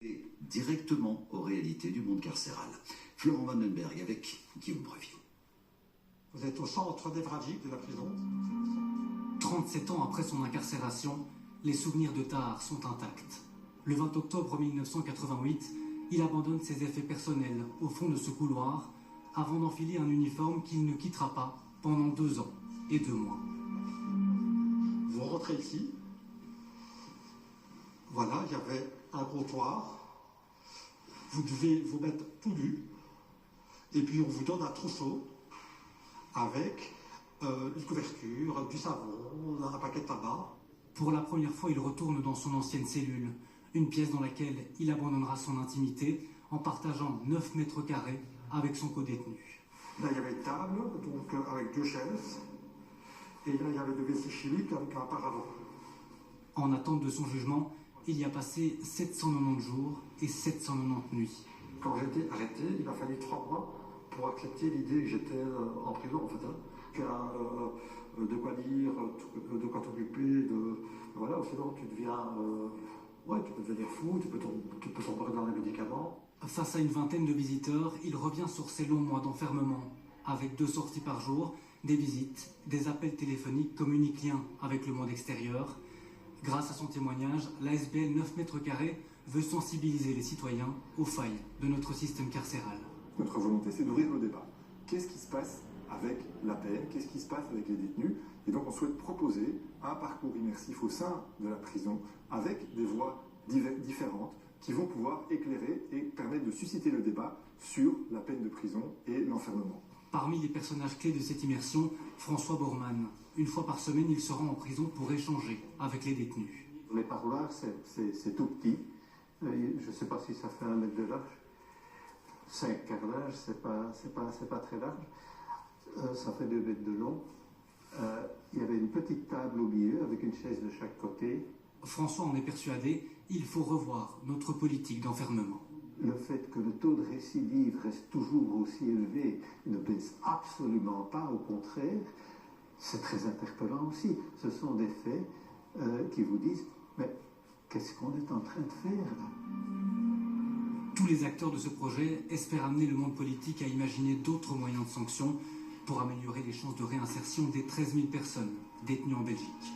Et directement aux réalités du monde carcéral. Florent Vandenberg avec Guillaume Brevier. Vous êtes au centre névralgique de la prison. 37 ans après son incarcération, les souvenirs de Tahar sont intacts. Le 20 octobre 1988, il abandonne ses effets personnels au fond de ce couloir avant d'enfiler un uniforme qu'il ne quittera pas pendant 2 ans et 2 mois. Vous rentrez ici. Voilà, il y avait un comptoir. Vous devez vous mettre tout nu. Et puis on vous donne un trousseau avec une couverture, du savon, un paquet de tabac. Pour la première fois, il retourne dans son ancienne cellule, une pièce dans laquelle il abandonnera son intimité en partageant 9 mètres carrés avec son codétenu. Là, il y avait une table, donc avec 2 chaises. Et là, il y avait le WC chimique avec un paravent. En attente de son jugement, il y a passé 790 jours et 790 nuits. Quand j'ai été arrêté, il m'a fallu 3 mois pour accepter l'idée que j'étais en prison, en fait. Qu'il y a de quoi lire, de quoi t'occuper, voilà, sinon tu deviens... tu peux devenir fou, tu peux tomber dans les médicaments. Face à une vingtaine de visiteurs, il revient sur ses longs mois d'enfermement, avec 2 sorties par jour, des visites, des appels téléphoniques comme unique lien avec le monde extérieur. Grâce à son témoignage, l'ASBL 9 mètres carrés veut sensibiliser les citoyens aux failles de notre système carcéral. Notre volonté, c'est d'ouvrir le débat. Qu'est-ce qui se passe avec la peine? Qu'est-ce qui se passe avec les détenus? Et donc on souhaite proposer un parcours immersif au sein de la prison avec des voix différentes qui vont pouvoir éclairer et permettre de susciter le débat sur la peine de prison et l'enfermement. Parmi les personnages clés de cette immersion, François Bormann. Une fois par semaine, il se rend en prison pour échanger avec les détenus. Les parloirs, c'est tout petit. Je ne sais pas si ça fait 1 mètre de large. 5 quarts d'âge, c'est pas très large. Ça fait 2 mètres de long. Il y avait une petite table au milieu avec une chaise de chaque côté. François en est persuadé, il faut revoir notre politique d'enfermement. Le fait que le taux de récidive reste toujours aussi élevé ne baisse absolument pas, au contraire, c'est très interpellant aussi. Ce sont des faits qui vous disent, mais qu'est-ce qu'on est en train de faire là ? Tous les acteurs de ce projet espèrent amener le monde politique à imaginer d'autres moyens de sanction pour améliorer les chances de réinsertion des 13 000 personnes détenues en Belgique.